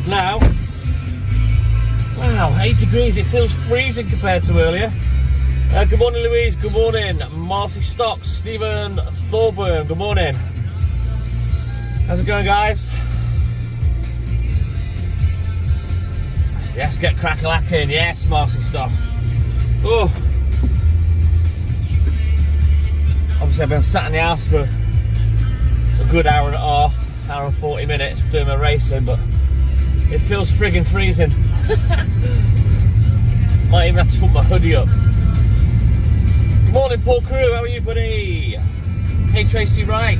up now. Wow, 8 degrees, it feels freezing compared to earlier. Good morning, Louise, good morning. Marcy Stocks, Stephen Thorburn, good morning. How's it going, guys? Yes, get crack-a-lacking, yes, Marcy Stocks. Oh. Obviously, I've been sat in the house for a good hour and a half, hour and 40 minutes doing my racing, but it feels friggin' freezing. Might even have to put my hoodie up. Good morning, Paul Crew. How are you, buddy? Hey, Tracy Wright.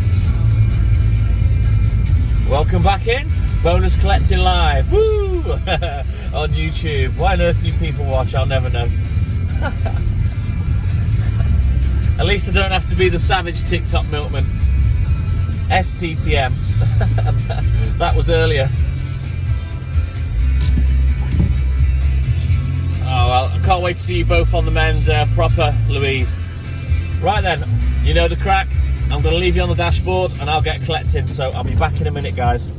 Welcome back in. Bonus collecting live. Woo! On YouTube. Why on earth do you people watch? I'll never know. At least I don't have to be the savage TikTok milkman. STTM. That was earlier. Oh, well, I can't wait to see you both on the men's proper, Louise. Right then, you know the crack. I'm going to leave you on the dashboard and I'll get collecting, so I'll be back in a minute, guys.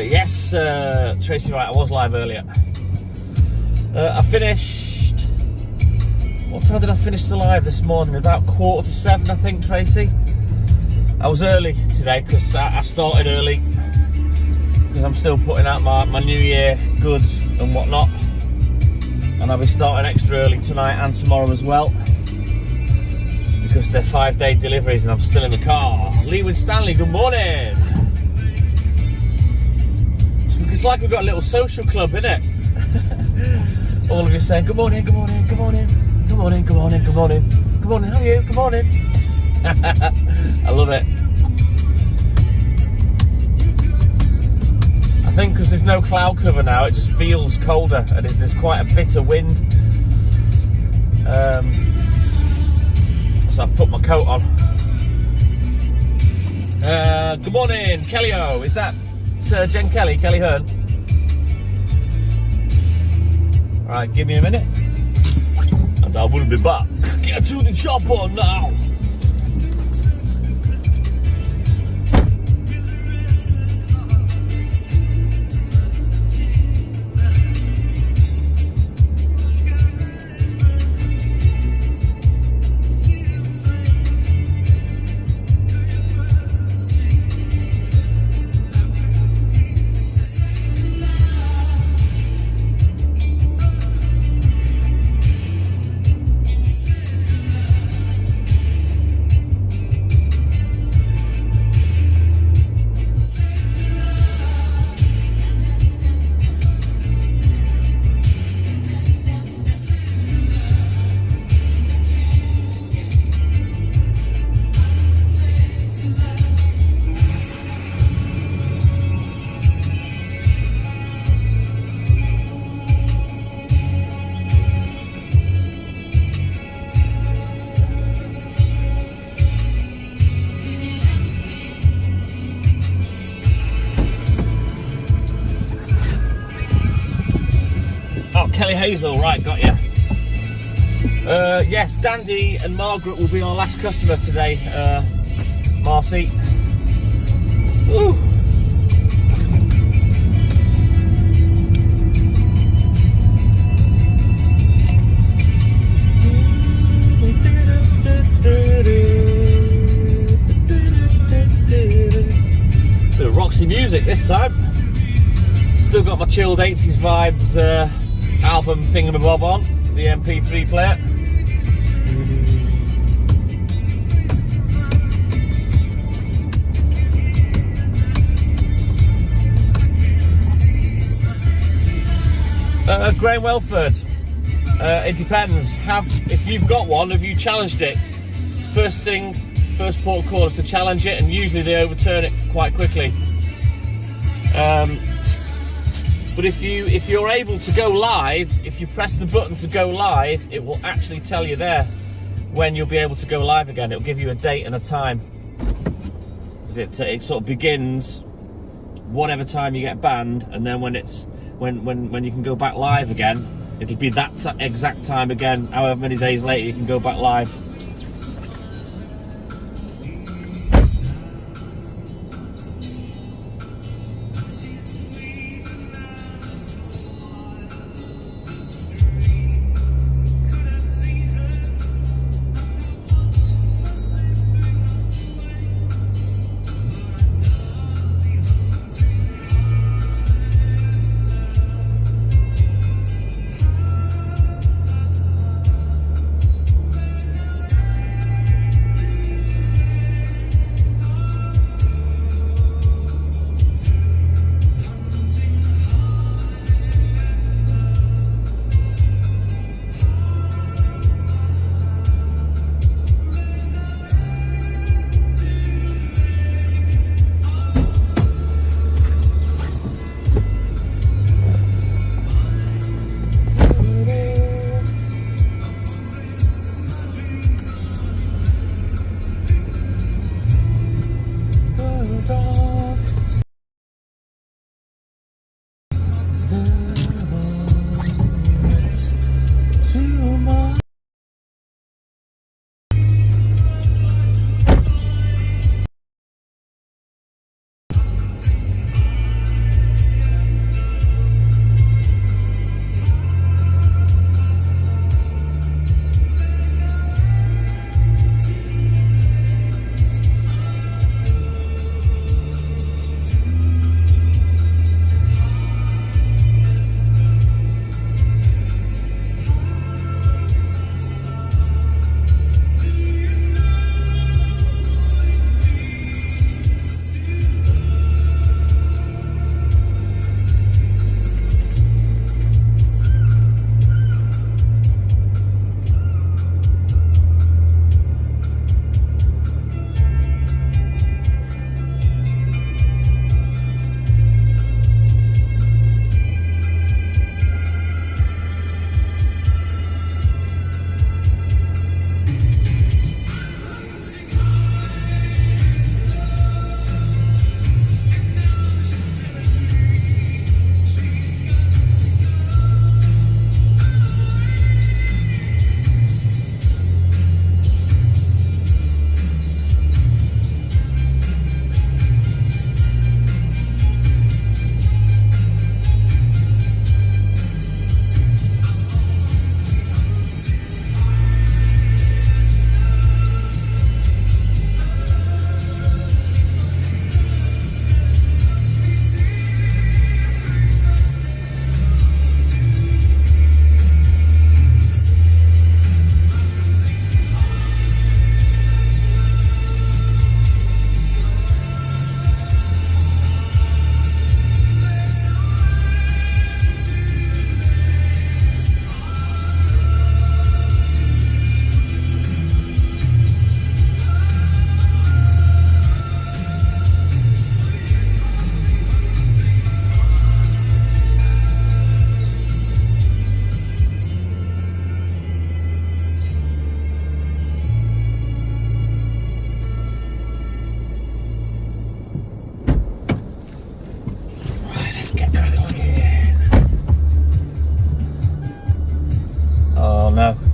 Yes, Tracy, right, I was live earlier. I finished... What time did I finish the live this morning? About 6:45, I think, Tracy. I was early today because I started early because I'm still putting out my New Year goods and whatnot. And I'll be starting extra early tonight and tomorrow as well because they're 5-day deliveries and I'm still in the car. Lewin Stanley, good morning. It's like we've got a little social club, innit? All of you saying, good morning, good morning, good morning, good morning, good morning, good morning, good morning, how are you, good morning. I love it. I think because there's no cloud cover now, it just feels colder and there's quite a bit of wind. So I've put my coat on. Good morning, Kelly-O, is that Jen Kelly, Kelly Hearn? Right, give me a minute and I will be back. Get to the chopper now. Kelly Hazel, right, got you. Yes, Dandy and Margaret will be our last customer today, Marcy. Ooh. Bit of Roxy music this time. Still got my chilled 80s vibes album thingamabob on, the MP3 player. Graham Welford. It depends. If you've got one, have you challenged it? First port of call is to challenge it, and usually they overturn it quite quickly. But if you're able to go live, if you press the button to go live, it will actually tell you there when you'll be able to go live again. It'll give you a date and a time. It sort of begins whatever time you get banned, and then when you can go back live again, it'll be that exact time again. However many days later you can go back live.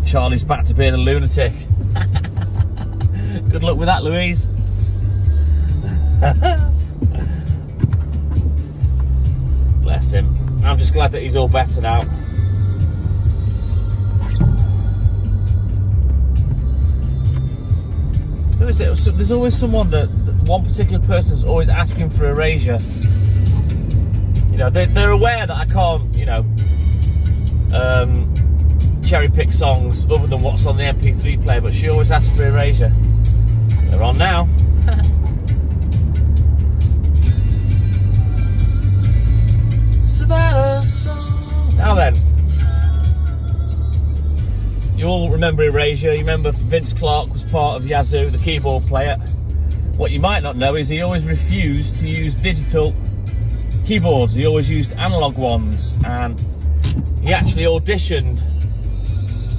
Charlie's back to being a lunatic. Good luck with that, Louise. Bless him. I'm just glad that he's all better now. Who is it? So there's always someone that one particular person's always asking for erasure. You know, they're aware that I can't, you know, cherry pick songs other than what's on the MP3 player, but she always asks for erasure. They're on now. Now then, you all remember Erasure. You remember Vince Clarke was part of Yazoo, the keyboard player. What you might not know is he always refused to use digital keyboards. He always used analog ones, and he actually auditioned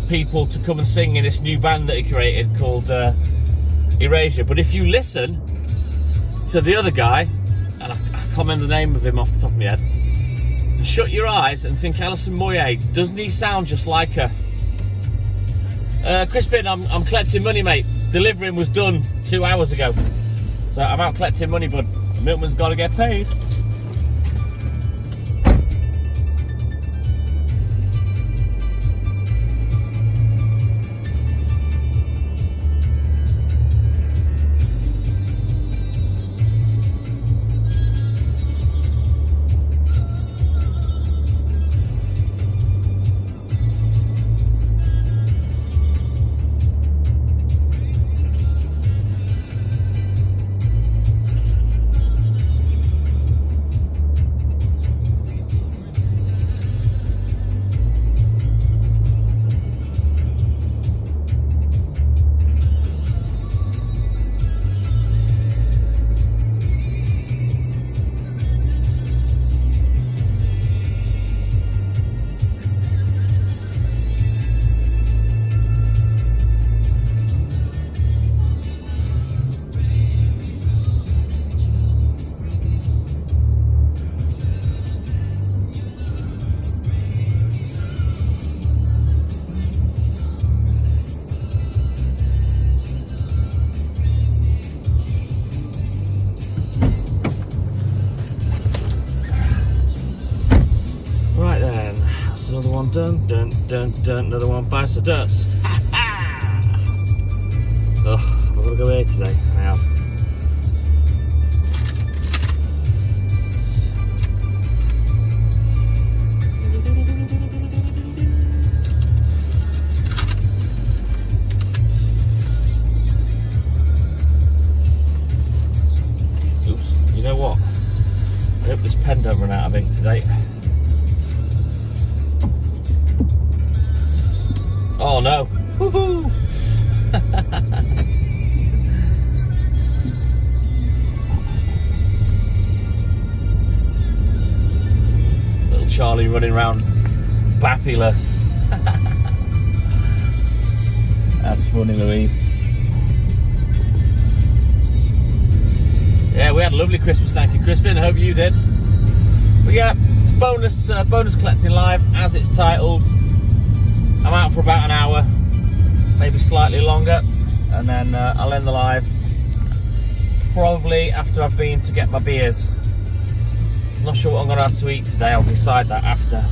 people to come and sing in this new band that he created called Erasure. But if you listen to the other guy, and I can't remember the name of him off the top of my head, shut your eyes and think Alison Moyet. Doesn't he sound just like her? Crispin, I'm collecting money, mate. Delivering was done 2 hours ago. So I'm out collecting money, bud. The milkman's got to get paid. Another one done, dun, dun, dun, another one bites the dust. Ugh, I'm gonna go here today. I have. Oops, you know what? I hope this pen don't run out of ink today. Oh no! Woohoo! Little Charlie running around babulous. That's funny, Louise. Yeah, we had a lovely Christmas. Thank you, Crispin. I hope you did. But yeah, it's bonus collecting live, as it's titled. I'm out for about an hour, maybe slightly longer, and then I'll end the live probably after I've been to get my beers. I'm not sure what I'm going to have to eat today. I'll decide that after.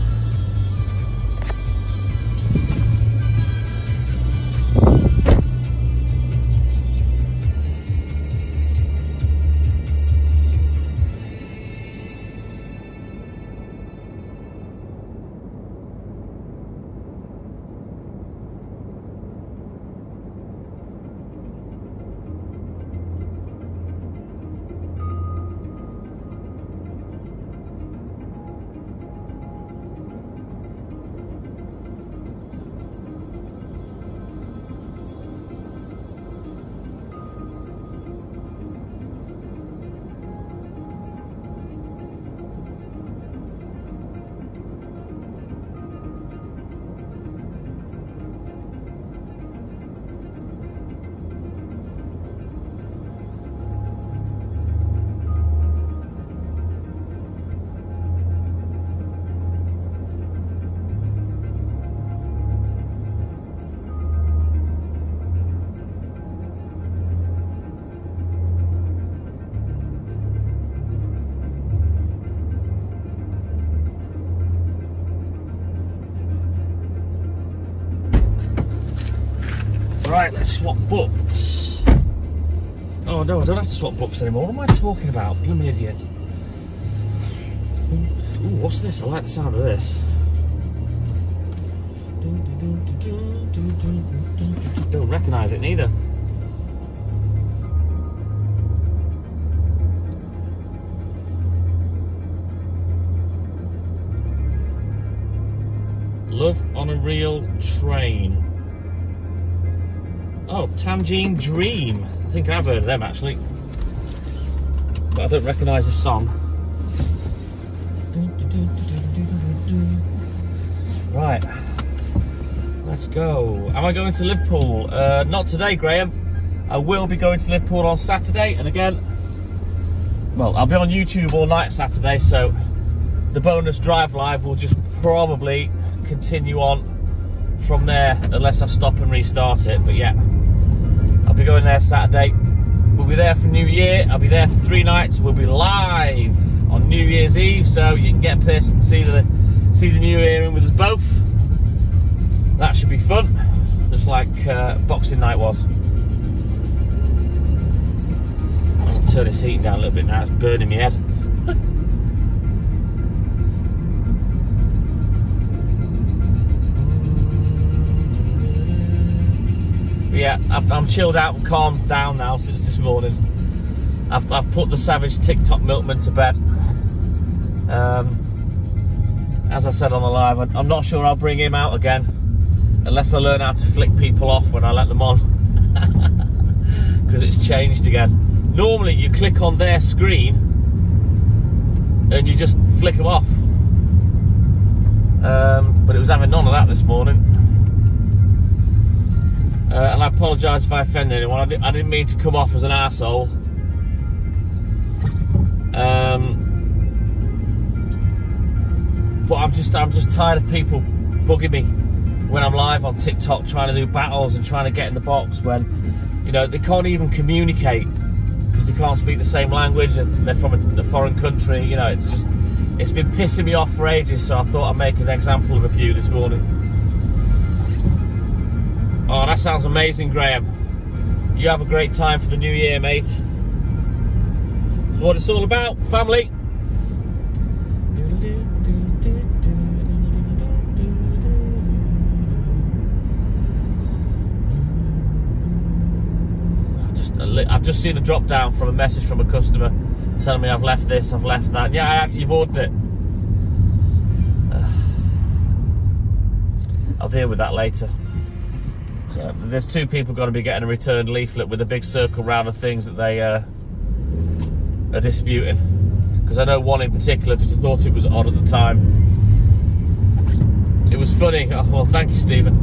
Right, let's swap books. Oh no, I don't have to swap books anymore. What am I talking about? Blooming idiot. Ooh, what's this? I like the sound of this. Don't recognise it neither. Love on a Real Train. Oh, Tangine Dream. I think I've heard of them actually, but I don't recognise the song. Right, let's go. Am I going to Liverpool? Not today, Graham. I will be going to Liverpool on Saturday, and again, well, I'll be on YouTube all night Saturday, so the bonus drive live will just probably continue on from there unless I stop and restart it. But yeah, I'll be going there Saturday. We'll be there for New Year. I'll be there for 3 nights. We'll be live on New Year's Eve, so you can get pissed and see the New Year in with us both. That should be fun, just like Boxing Night was. I'll turn this heating down a little bit now. It's burning my head. Yeah, I'm chilled out and calmed down now since this morning. I've put the savage TikTok Milkman to bed. As I said on the live, I'm not sure I'll bring him out again unless I learn how to flick people off when I let them on, because it's changed again. Normally you click on their screen and you just flick them off, but it was having none of that this morning. And I apologise if I offended anyone. I didn't mean to come off as an arsehole. But I'm just tired of people bugging me when I'm live on TikTok trying to do battles and trying to get in the box when, you know, they can't even communicate because they can't speak the same language and they're from a foreign country. You know, it's been pissing me off for ages, so I thought I'd make an example of a few this morning. Oh, that sounds amazing, Graham. You have a great time for the new year, mate. That's what it's all about, family. I've just seen a drop down from a message from a customer telling me I've left this, I've left that. Yeah, I have, you've ordered it. I'll deal with that later. So, there's 2 people going to be getting a returned leaflet with a big circle round of things that they are disputing. Because I know one in particular, because I thought it was odd at the time. It was funny. Oh, well, thank you, Stephen.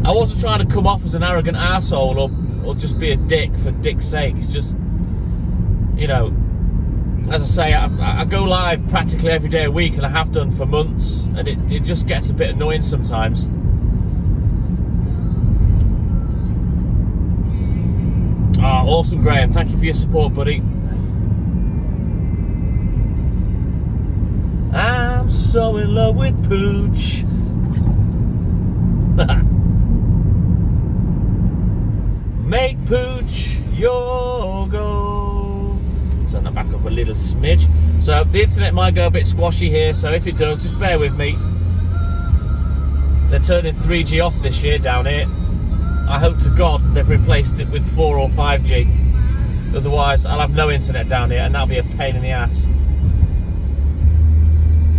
I wasn't trying to come off as an arrogant arsehole or just be a dick for dick's sake. It's just, you know, as I say, I go live practically every day a week, and I have done for months, and it just gets a bit annoying sometimes. Oh, awesome, Graham. Thank you for your support, buddy. I'm so in love with Pooch. Make Pooch your goal. Turn that back up a little smidge. So the internet might go a bit squashy here, so if it does, just bear with me. They're turning 3G off this year down here. I hope to God they've replaced it with 4 or 5G. Otherwise, I'll have no internet down here, and that'll be a pain in the ass.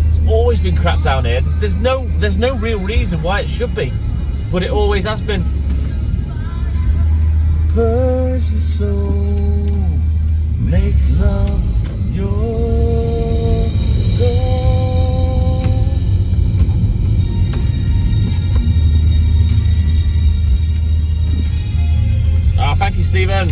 It's always been crap down here. There's no real reason why it should be, but it always has been. Purge the soul, make love your goal. Ah, thank you, Stephen.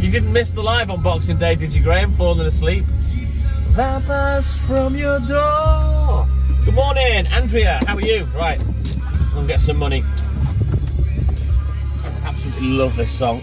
You didn't miss the live on Boxing Day, did you, Graham? Falling asleep. Vampires from your door. Good morning, Andrea. How are you? Right, I'm gonna get some money. I absolutely love this song.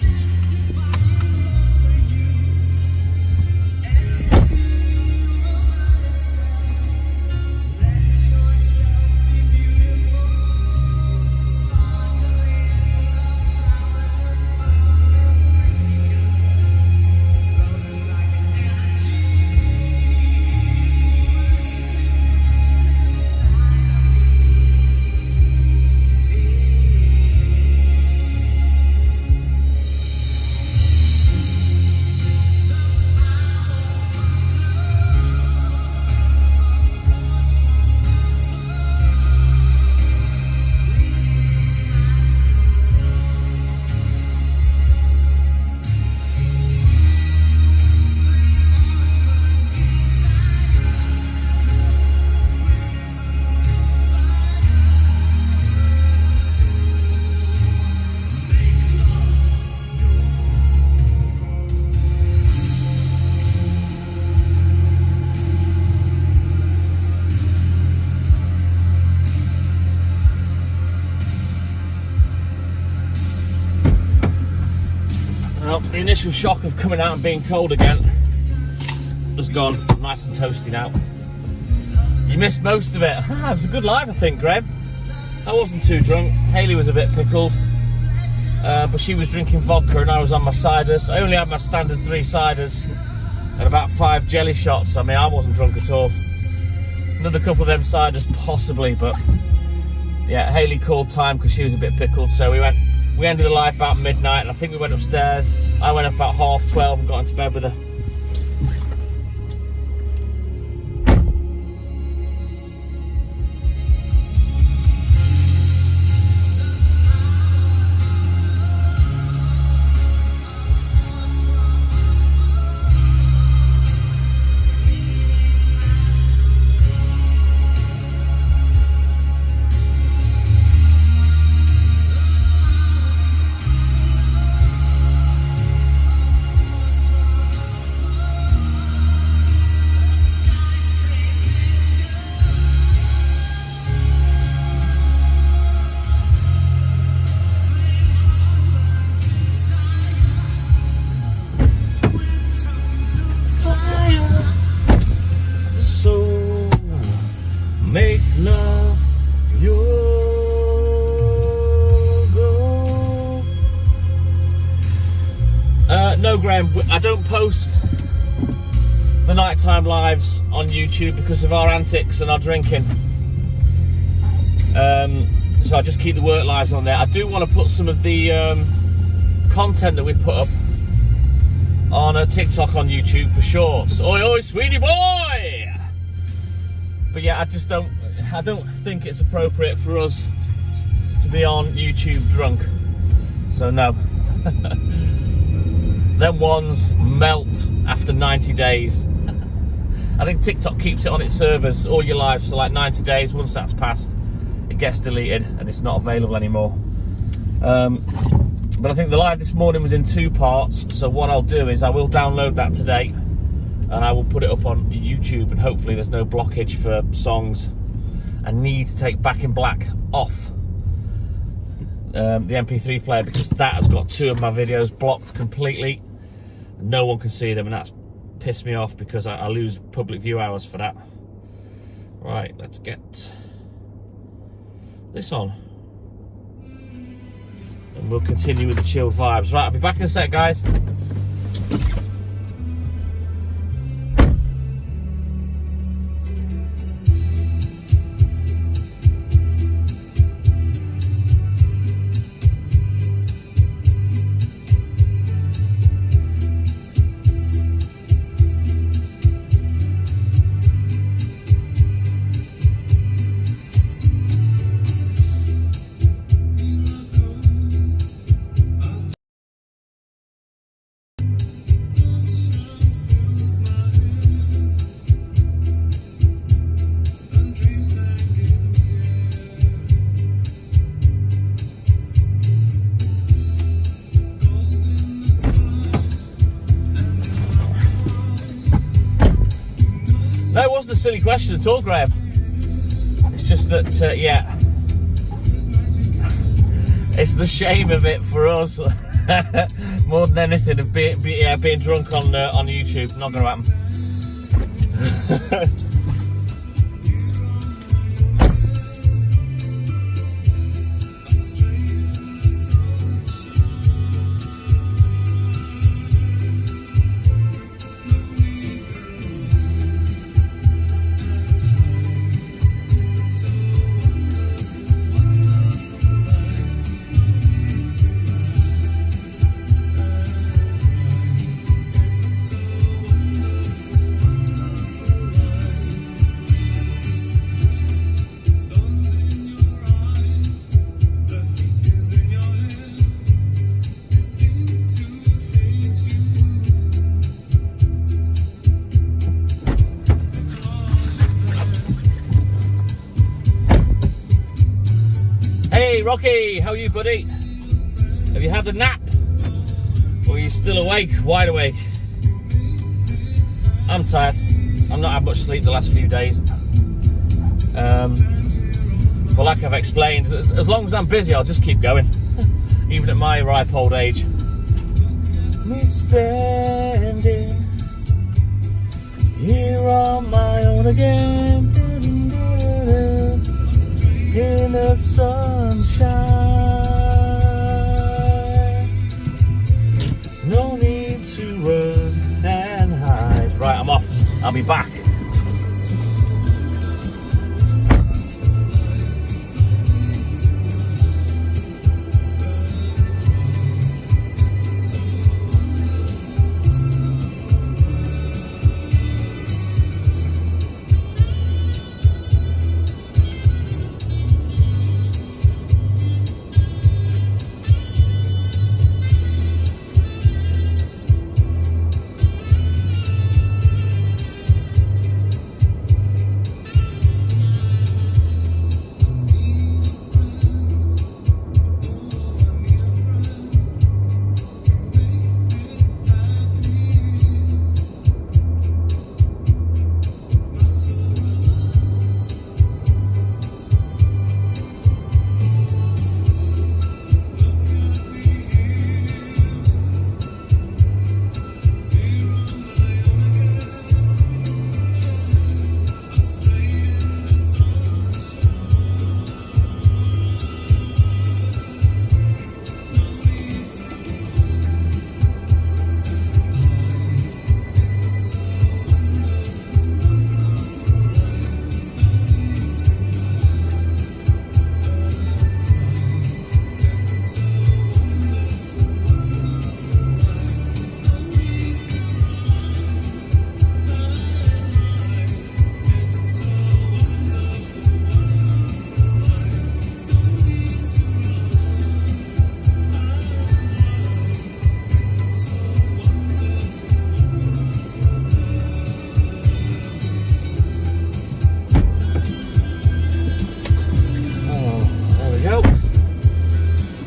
Well, the initial shock of coming out and being cold again has gone. Nice and toasty now. You missed most of it. It was a good live, I think, Graham. I wasn't too drunk. Hayley was a bit pickled, but she was drinking vodka and I was on my ciders. I only had my standard 3 ciders and about 5 jelly shots. I mean, I wasn't drunk at all. Another couple of them ciders possibly, but yeah, Hayley called time because she was a bit pickled. So we ended the live about midnight, and I think we went upstairs. I went up about 12:30 and got into bed with her. Make love your goal. No, Graham, I don't post the nighttime lives on YouTube because of our antics and our drinking. So I just keep the work lives on there. I do want to put some of the content that we put up on a TikTok on YouTube for shorts. Oi, oi, sweetie boy! But yeah, I don't think it's appropriate for us to be on YouTube drunk. So no. Them ones melt after 90 days. I think TikTok keeps it on its servers, all your lives, for like 90 days. Once that's passed, it gets deleted and it's not available anymore. But I think the live this morning was in 2 parts. So what I'll do is I will download that today and I will put it up on YouTube, and hopefully there's no blockage for songs. I need to take Back in Black off the MP3 player because that has got 2 of my videos blocked completely. No one can see them, and that's pissed me off because I lose public view hours for that. Right, let's get this on. And we'll continue with the chilled vibes. Right, I'll be back in a sec, guys. No, it wasn't a silly question at all, Graham. It's just that, yeah, it's the shame of it for us more than anything of being drunk on YouTube. Not going to happen. Hey Rocky, how are you, buddy? Have you had the nap? Or are you still awake, wide awake? I'm tired. I've not had much sleep the last few days. But like I've explained, as long as I'm busy, I'll just keep going. Even at my ripe old age. me standing here on my own again, in the sunshine. No need to run and hide. Right, I'm off. I'll be back.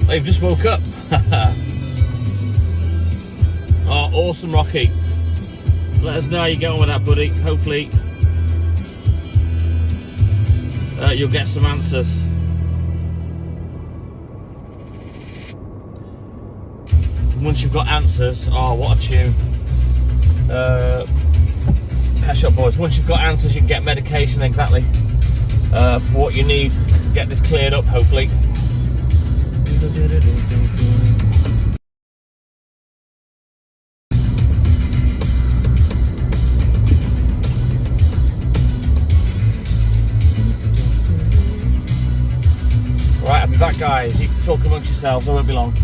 They've just woke up. Oh, awesome, Rocky. Let us know how you get on with that, buddy. Hopefully you'll get some answers. Once you've got answers, oh, what a tune. Pet Shop Boys, once you've got answers, you can get medication exactly for what you need. Get this cleared up, hopefully. Right, I'll be back, guys. You can talk amongst yourselves, I won't be long.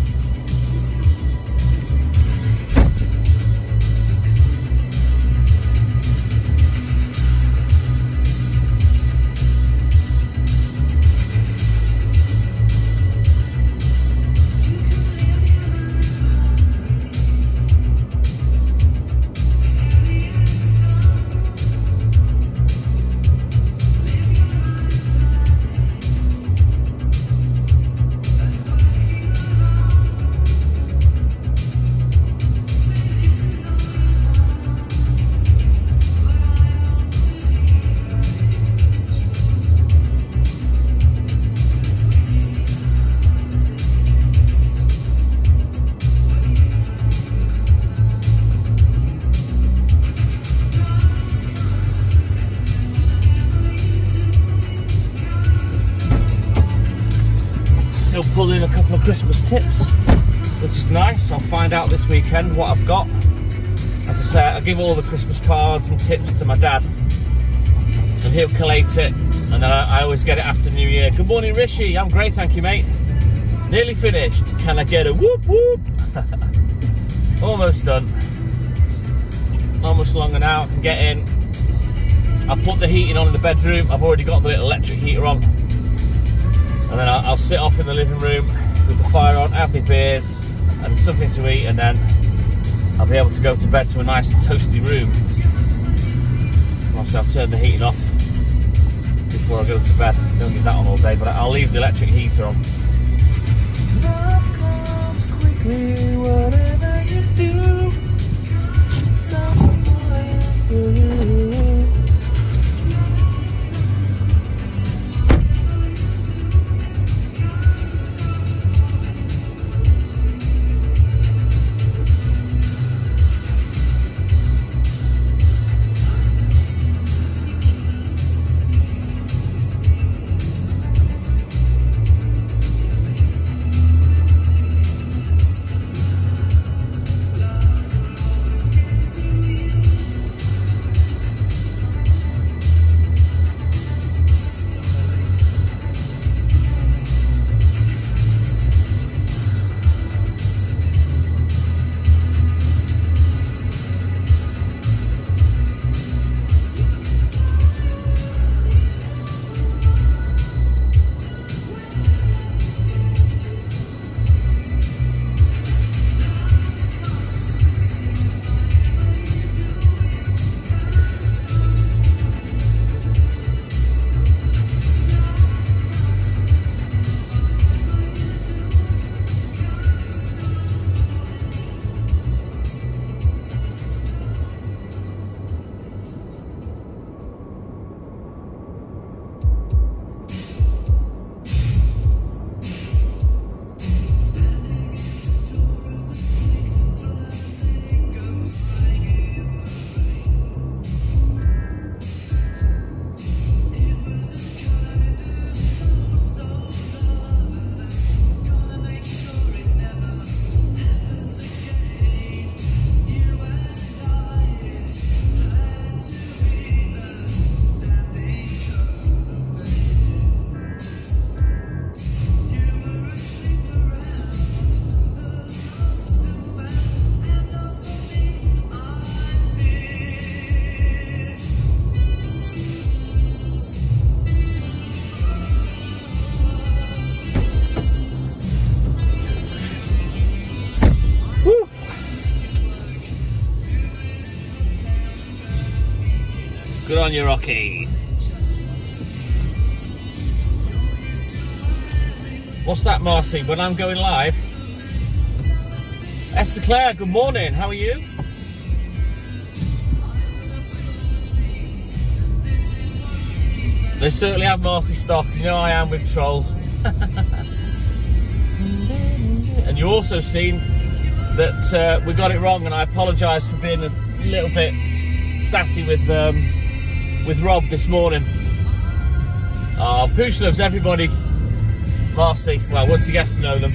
Still pulling a couple of Christmas tips, which is nice. I'll find out this weekend what I've got. As I say, I give all the Christmas cards and tips to my dad, and he'll collate it, and then I always get it after New Year. Good morning, Rishi. I'm great, thank you, mate. Nearly finished. Can I get a whoop whoop? Almost done. Not much longer now. I can get in. I'll put the heating on in the bedroom. I've already got the little electric heater on. And then I'll sit off in the living room with the fire on, have my beers and something to eat, and then I'll be able to go to bed to a nice toasty room. Obviously I'll turn the heating off before I go to bed. Don't need that on all day, but I'll leave the electric heater on. Love comes quickly, whatever you do. Good on you, Rocky. What's that, Marcy? When I'm going live? Esther Claire, good morning. How are you? They certainly have Marcy stock. You know I am with trolls. And you also seen that we got it wrong, and I apologise for being a little bit sassy with Rob this morning. Oh, Pooch loves everybody, Marcy. Well, once he gets to know them.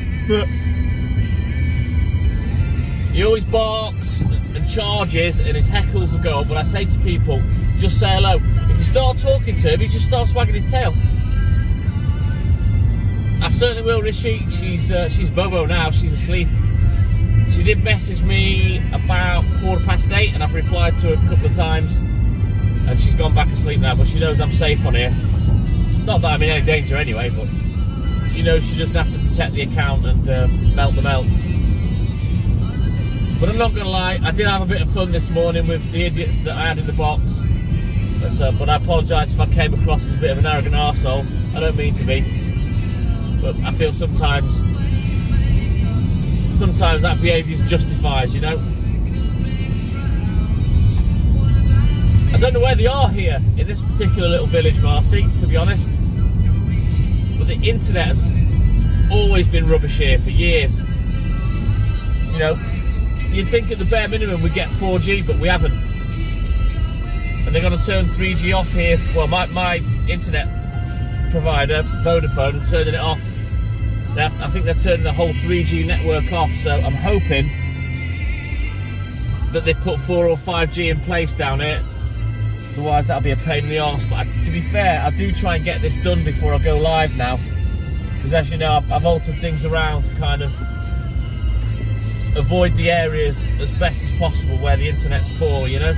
He always barks and charges, and his heckles will go up. But I say to people, just say hello. If you start talking to him, he just starts wagging his tail. I certainly will, Rishi. She's Bobo now. She's asleep. She did message me about 8:15, and I've replied to her a couple of times, and she's gone back asleep now. But she knows I'm safe on here. Not that I'm in any danger anyway, but she knows she doesn't have to protect the account and melt the melts. But I'm not going to lie, I did have a bit of fun this morning with the idiots that I had in the box. But I apologise if I came across as a bit of an arrogant arsehole. I don't mean to be. But I feel sometimes that behaviour justifies, you know. I don't know where they are here in this particular little village, Marcy, to be honest. But the internet has always been rubbish here for years. You know, you'd think at the bare minimum we'd get 4G, but we haven't. And they're going to turn 3G off here. Well, my internet provider, Vodafone, is turning it off. I think they're turning the whole 3G network off, so I'm hoping that they put 4 or 5G in place down here. Otherwise, that'll be a pain in the arse. But to be fair, I do try and get this done before I go live now. Because as you know, I've altered things around to kind of avoid the areas as best as possible where the internet's poor, you know.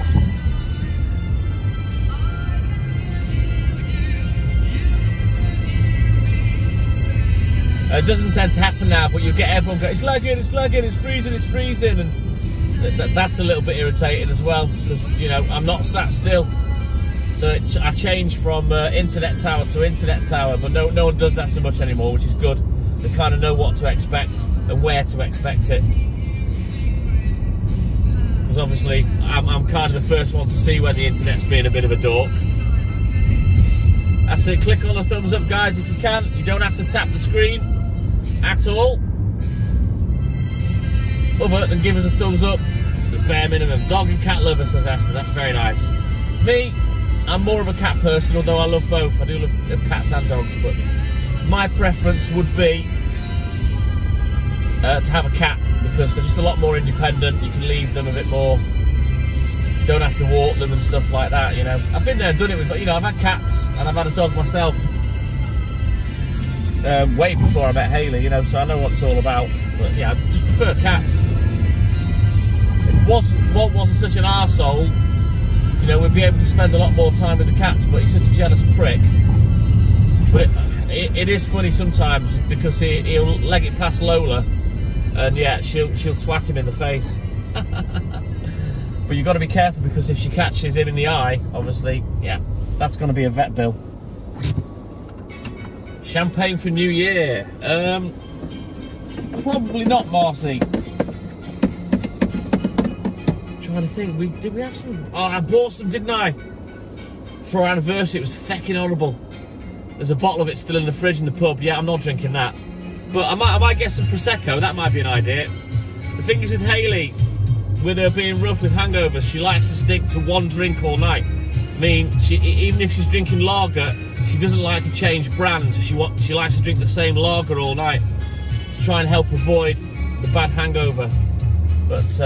It doesn't tend to happen now, but you get everyone going, it's lagging, it's freezing, and that's a little bit irritating as well, because, you know, I'm not sat still. So I changed from internet tower to internet tower, but no one does that so much anymore, which is good. They kind of know what to expect and where to expect it. Because obviously, I'm kind of the first one to see where the internet's being a bit of a dork. I say click on the thumbs up, guys, if you can. You don't have to tap the screen at all. Other than give us a thumbs up, the bare minimum. Dog and cat lover, says Esther. That's very nice. Me, I'm more of a cat person, although I love both. I do love cats and dogs, but my preference would be to have a cat, because they're just a lot more independent. You can leave them a bit more. You don't have to walk them and stuff like that, you know. I've been there and done it with, you know, I've had cats and I've had a dog myself. Way before I met Hayley, you know, so I know what it's all about. But yeah, I just prefer cats. If Walt wasn't such an arsehole, you know, we'd be able to spend a lot more time with the cats, but he's such a jealous prick. But it is funny sometimes, because he'll leg it past Lola, and yeah, she'll twat him in the face. But you've got to be careful, because if she catches him in the eye, obviously, yeah, that's going to be a vet bill. Champagne for New Year? Probably not, Marcy. Trying to think, did we have some? Oh, I bought some, didn't I? For our anniversary. It was fecking horrible. There's a bottle of it still in the fridge in the pub. Yeah, I'm not drinking that. But I might get some Prosecco. That might be an idea. The thing is with Hayley, with her being rough with hangovers, she likes to stick to one drink all night. I mean, even if she's drinking lager, she doesn't like to change brand. She likes to drink the same lager all night to try and help avoid the bad hangover. But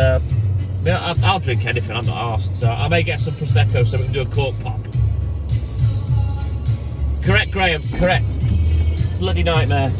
yeah, I'll drink anything, I'm not arsed. So I may get some Prosecco so we can do a cork pop. Correct, Graham, correct. Bloody nightmare.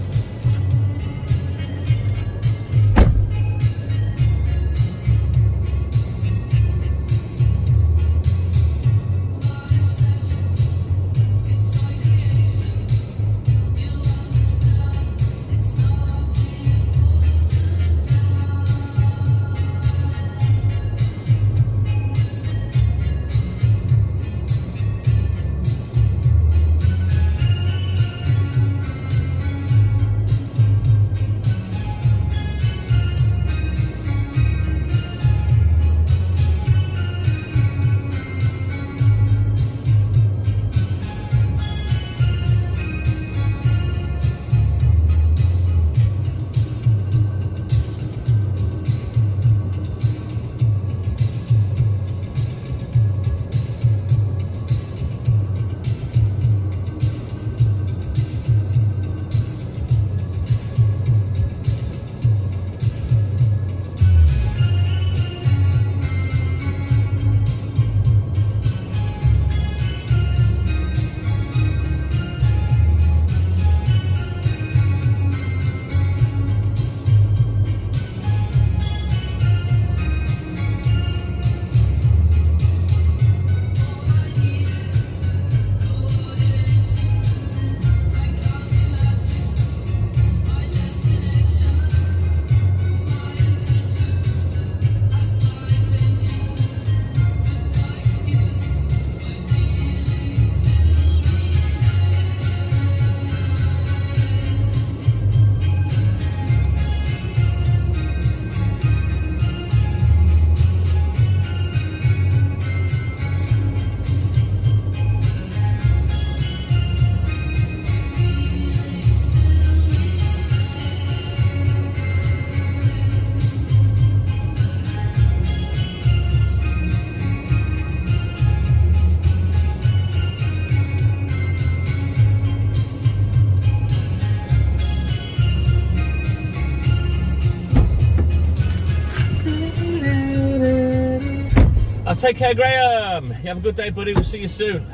take care, Graham. You have a good day, buddy. We'll see you soon.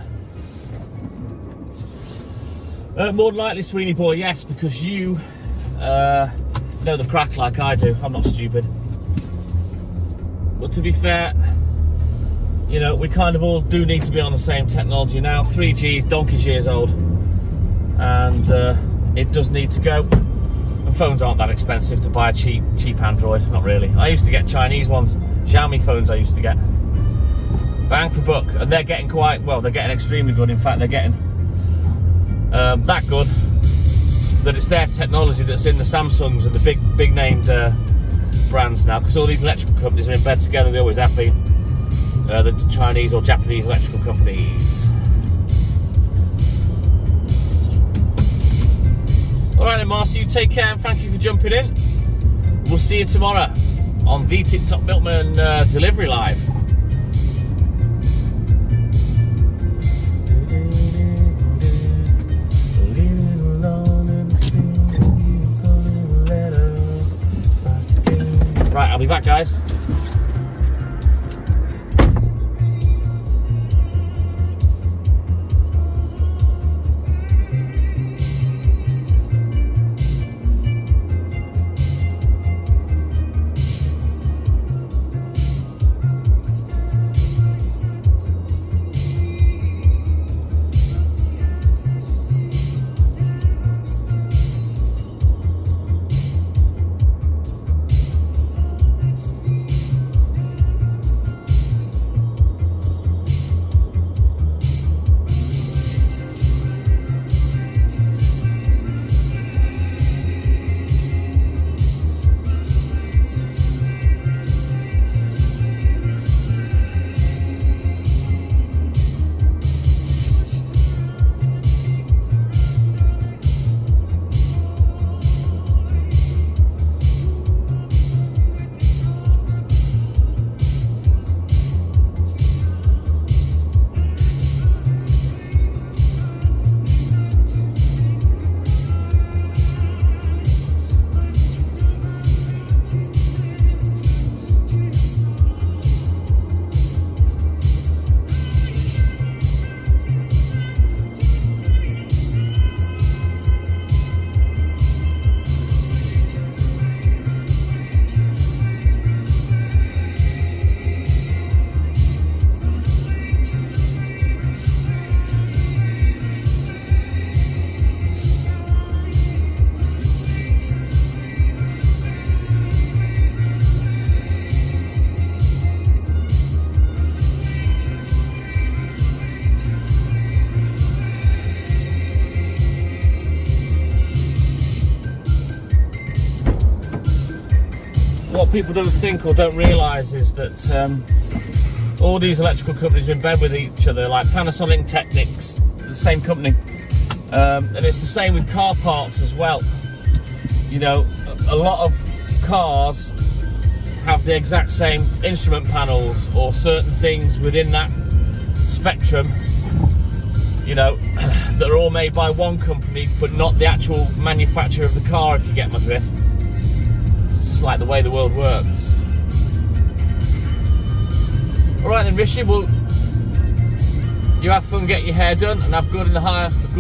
More than likely, Sweeney boy, yes, because you know the crack like I do. I'm not stupid. But to be fair, you know, we kind of all do need to be on the same technology now. 3G is donkey's years old, and it does need to go. And phones aren't that expensive to buy a cheap Android, not really. I used to get Chinese ones, Xiaomi phones I used to get. Bang for buck, and they're getting quite, well, they're getting extremely good. In fact, they're getting that good that it's their technology that's in the Samsungs and the big named brands now, because all these electrical companies are in bed together. They always have been, the Chinese or Japanese electrical companies. Alright then, Marcy, you take care and thank you for jumping in. We'll see you tomorrow on the TikTok Milkman Delivery Live. Right, I'll be back, guys. What people don't think or don't realise is that all these electrical companies are in bed with each other, like Panasonic, Technics, the same company, and it's the same with car parts as well. You know, a lot of cars have the exact same instrument panels or certain things within that spectrum, you know, that are all made by one company but not the actual manufacturer of the car, if you get my drift. It's like the way the world works. Alright then, Rishi, well, you have fun, get your hair done, and have good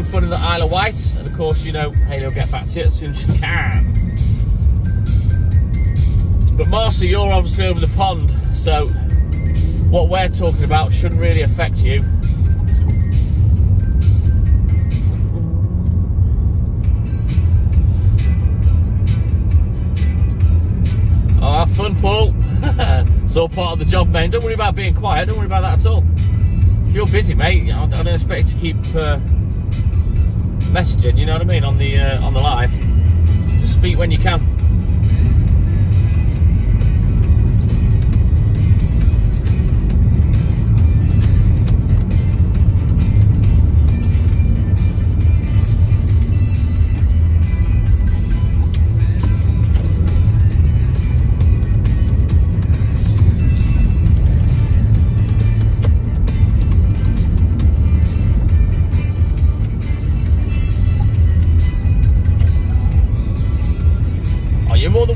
fun in the Isle of Wight. And of course, you know, Hayley will get back to you as soon as she can. But Marcy, you're obviously over the pond, so what we're talking about shouldn't really affect you. Oh, have fun, Paul. It's all part of the job, mate. Don't worry about being quiet. Don't worry about that at all. If you're busy, mate, I don't expect you to keep messaging. You know what I mean, on the live. Just speak when you can.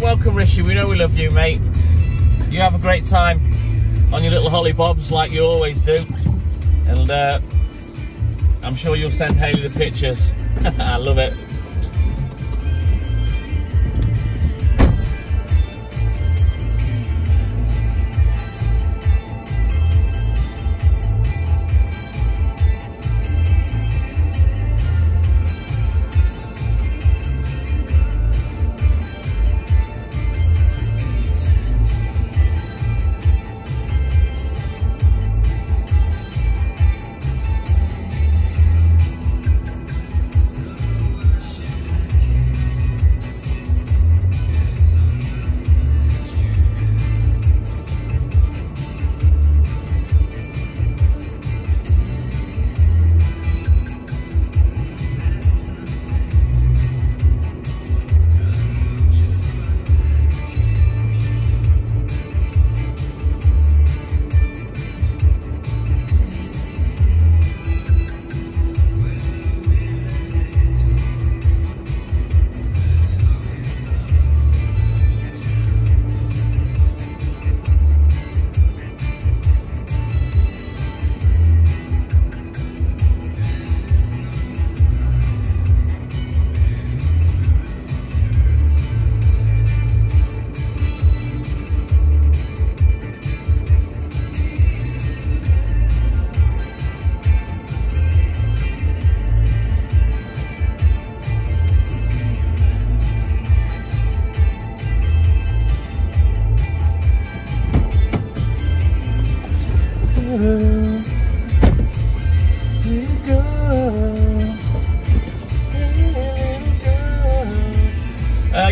Welcome, Rishi. We know we love you, mate. You have a great time. on your little holly bobs like you always do, and I'm sure you'll send Hayley the pictures. I love it.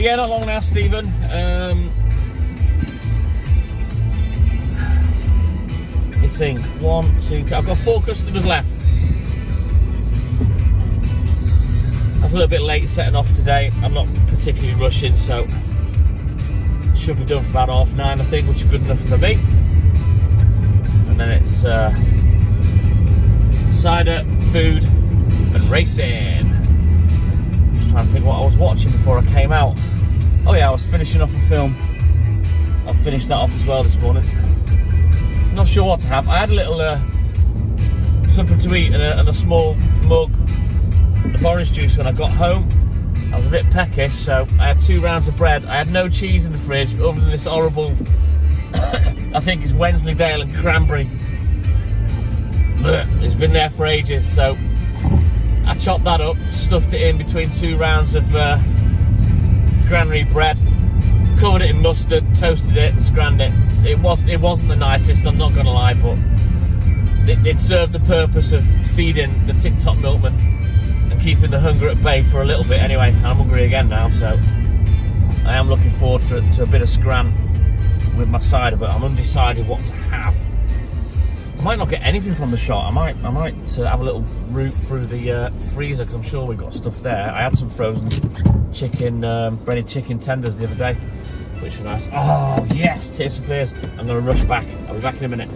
Yeah, not long now, Stephen. You think 1, 2, 3. I've got 4 customers left. I was a little bit late setting off today. I'm not particularly rushing, so should be done for about 9:30, I think, which is good enough for me. And then it's cider, food, and racing. Just trying to think what I was watching before I came out. Oh yeah, I was finishing off the film. I'll finish that off as well this morning. Not sure what to have. I had a little something to eat and a small mug of orange juice when I got home. I was a bit peckish, so I had 2 rounds of bread. I had no cheese in the fridge other than this horrible, I think it's Wensleydale and cranberry. It's been there for ages, so I chopped that up, stuffed it in between 2 rounds of granary bread, covered it in mustard, toasted it and scranned it. It wasn't the nicest, I'm not gonna lie, but it served the purpose of feeding the TikTok milkman and keeping the hunger at bay for a little bit anyway. I'm hungry again now, so I am looking forward to a bit of scran with my cider, but I'm undecided what to have. I might not get anything from the shop. I might have a little route through the freezer, because I'm sure we've got stuff there. I had some frozen chicken, breaded chicken tenders the other day, which were nice. Oh yes, tears for fears. I'm going to rush back. I'll be back in a minute.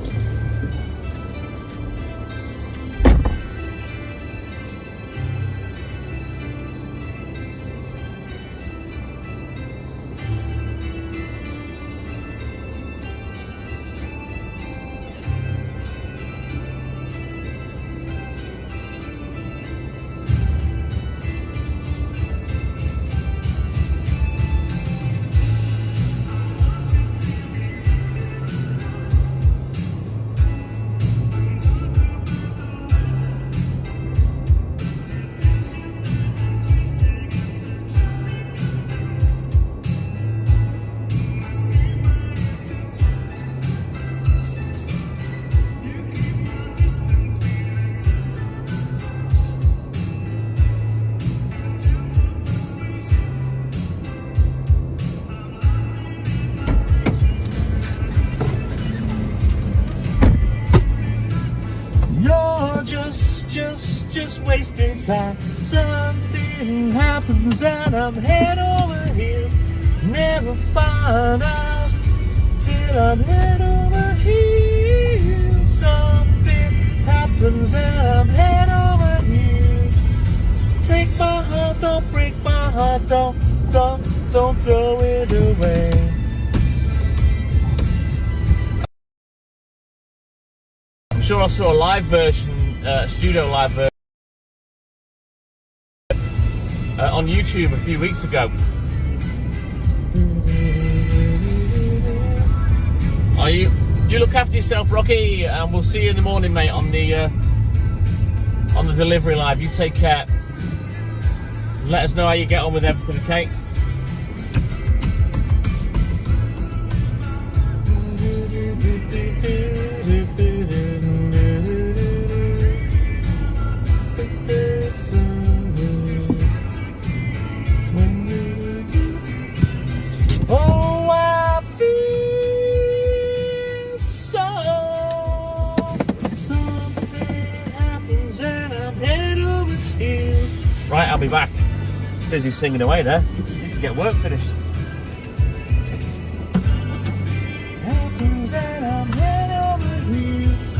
Just wasting time. Something happens and I'm head over heels. Never find out till I'm head over heels. Something happens and I'm head over heels. Take my heart, don't break my heart, don't throw it away. sure I saw a live version, studio live version on YouTube a few weeks ago. You look after yourself, Rocky, and we'll see you in the morning, mate, on the delivery live. You take care. Let us know how you get on with everything, okay? Oh, I feel so. Something happens and I'm head over heels. Right, I'll be back. Busy singing away there. Need to get work finished. Happens and I'm head over heels.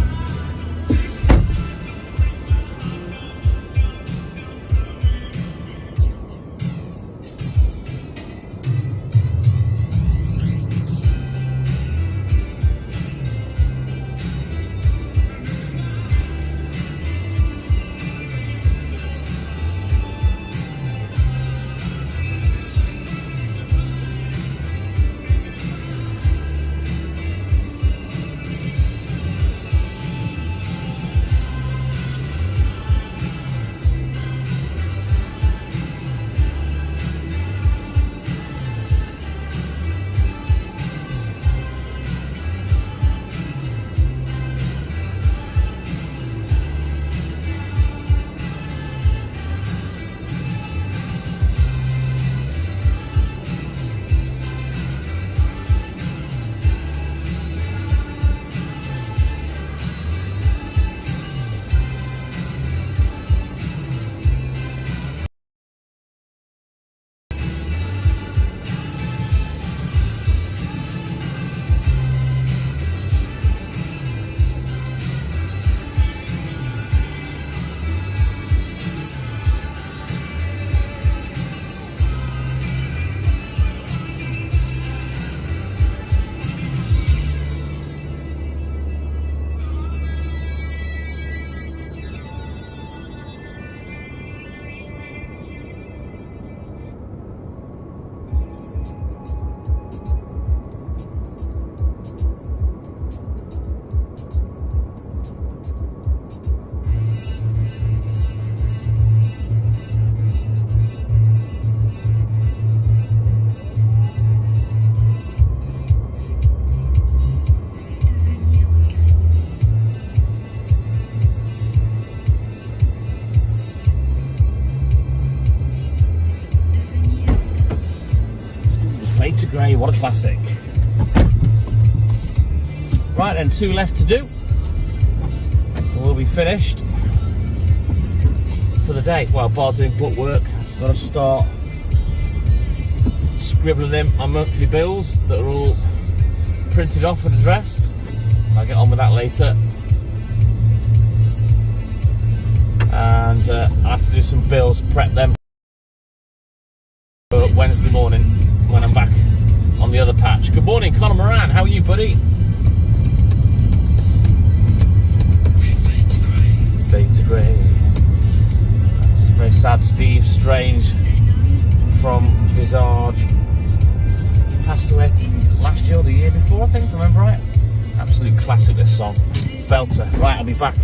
To grey, what a classic. Right then, 2 left to do. We'll be finished for the day. Well, bar doing book work, gotta start scribbling in my monthly bills that are all printed off and addressed. I'll get on with that later. And I have to do some bills, prep them for Wednesday morning when I'm back on the other patch. Good morning, Conor Moran. How are you, buddy? Fade to grey. It's very sad. Steve Strange from Visage. He passed away last year or the year before, I think, remember right? Absolute classic, this song. Belter. Right, I'll be back.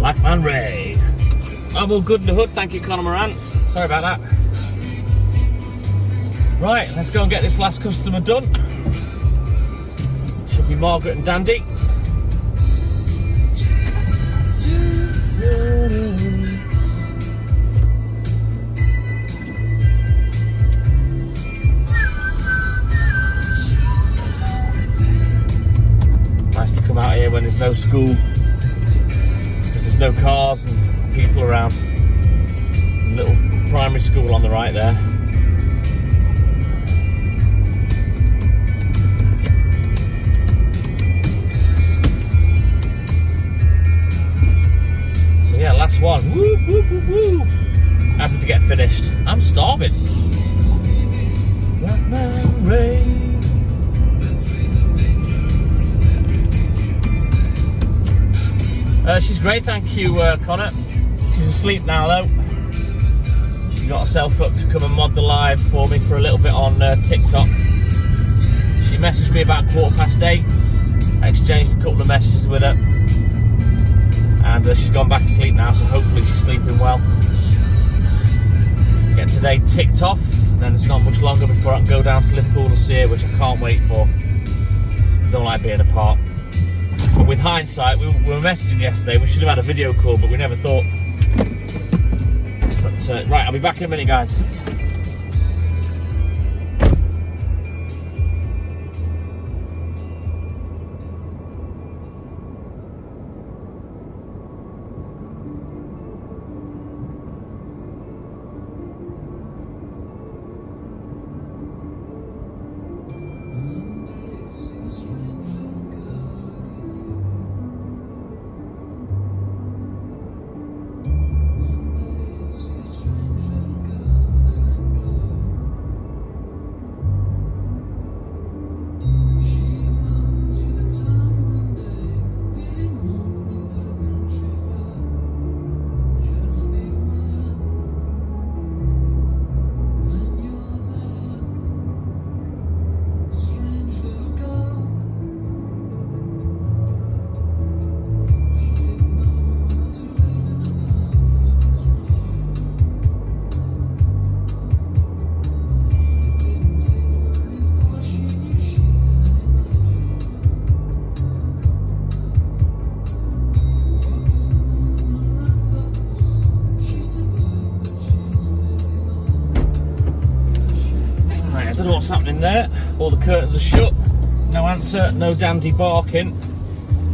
Black Man Ray. I'm all good in the hood, thank you, Conor Morant. Sorry about that. Right, let's go and get this last customer done. Should be Margaret and Dandy. Nice to come out here when there's no school, because there's no cars and people around. Little primary school on the right there. So yeah, last one. Woo, woo, woo, woo. Happy to get finished. I'm starving. Black Man Ray. She's great, thank you, Connor. She's asleep now though. She got herself up to come and mod the live for me for a little bit on TikTok. She messaged me about 8:15. I exchanged a couple of messages with her, and she's gone back to sleep now, so hopefully she's sleeping well. Get today ticked off, then it's not much longer before I can go down to Liverpool and see her, which I can't wait for. Don't like being apart. But with hindsight, we were messaging yesterday, we should have had a video call, but we never thought. But right, I'll be back in a minute, guys. Don't know what's happening there. All the curtains are shut. No answer, no Dandy barking.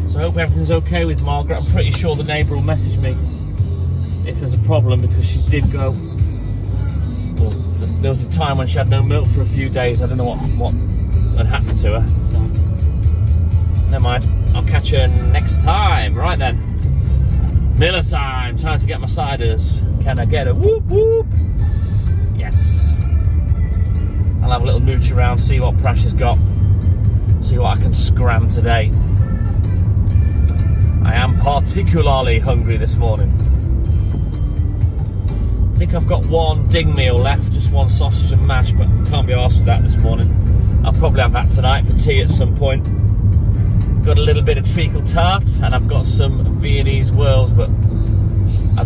So I hope everything's okay with Margaret. I'm pretty sure the neighbour will message me if there's a problem, because she did go. Well, there was a time when she had no milk for a few days. I don't know what had happened to her. So never mind. I'll catch her next time. Right then. Miller time. Time to get my ciders. Can I get a whoop whoop? Yes. I'll have a little mooch around, see what Prash has got, see what I can scram today. I am particularly hungry this morning. I think I've got one ding meal left, just one sausage and mash, but can't be arsed with that this morning. I'll probably have that tonight for tea at some point. Got a little bit of treacle tart, and I've got some Viennese whirls, but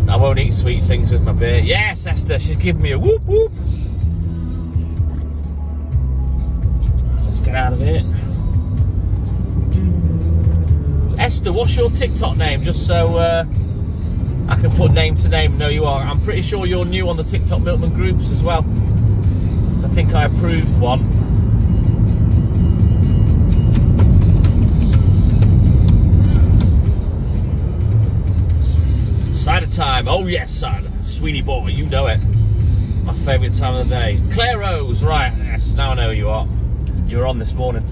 I won't eat sweet things with my beer. Yes, Esther, she's giving me a whoop whoop. Get out of here. Esther, what's your TikTok name? Just so I can put name to name. No, you are. I'm pretty sure you're new on the TikTok Milkman groups as well. I think I approved one. Cider time. Oh yes, cider. Sweetie boy, you know it. My favourite time of the day. Claire Rose, right. Yes, now I know who you are. You were on this morning.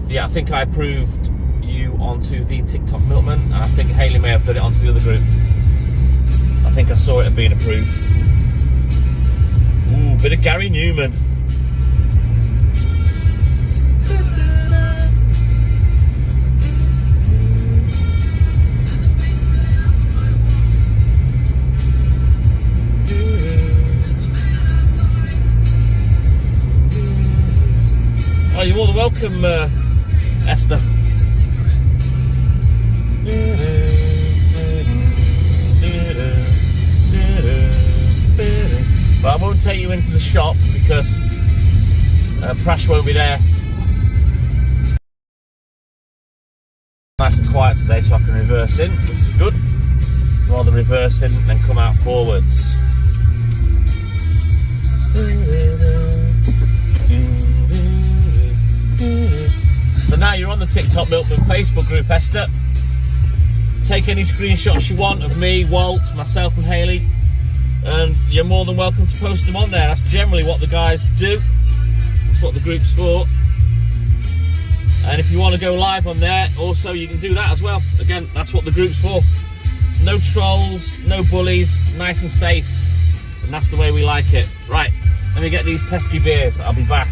Yeah, I think I approved you onto the TikTok Milkman, and I think Hayley may have done it onto the other group. I think I saw it had been approved. Ooh, bit of Gary Newman. Oh, you're more than welcome, Esther. won't take you into the shop because Prash won't be there. Nice and quiet today, so I can reverse in, which is good. Rather reverse in than come out forwards. So now you're on the TikTok Milkman Facebook group, Esther. Take any screenshots you want of me, Walt, myself and Hayley, and you're more than welcome to post them on there. That's generally what the guys do. That's what the group's for. And if you want to go live on there, also you can do that as well. Again, that's what the group's for. No trolls, no bullies, nice and safe. And that's the way we like it. Right, let me get these pesky beers. I'll be back.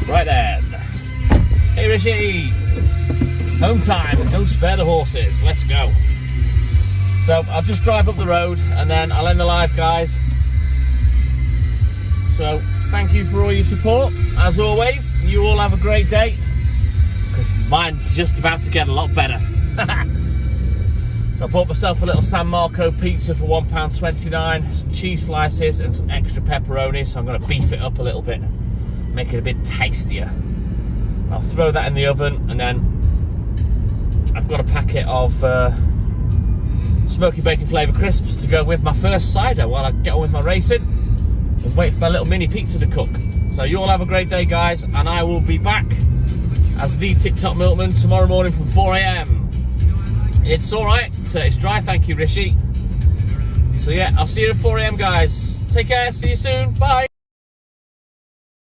Right then. Hey Rishi! Home time, don't spare the horses. Let's go. So I'll just drive up the road and then I'll end the live, guys. So thank you for all your support. As always, you all have a great day. Because mine's just about to get a lot better. So I bought myself a little San Marco pizza for £1.29, some cheese slices and some extra pepperoni. So I'm going to beef it up a little bit, make it a bit tastier. I'll throw that in the oven, and then I've got a packet of smoky bacon flavour crisps to go with my first cider while I get on with my racing and wait for my little mini pizza to cook. So you all have a great day, guys, and I will be back as the TikTok Milkman tomorrow morning from 4 AM. It's alright, it's dry, thank you Rishi. So yeah, I'll see you at 4 AM, guys. Take care, see you soon, bye.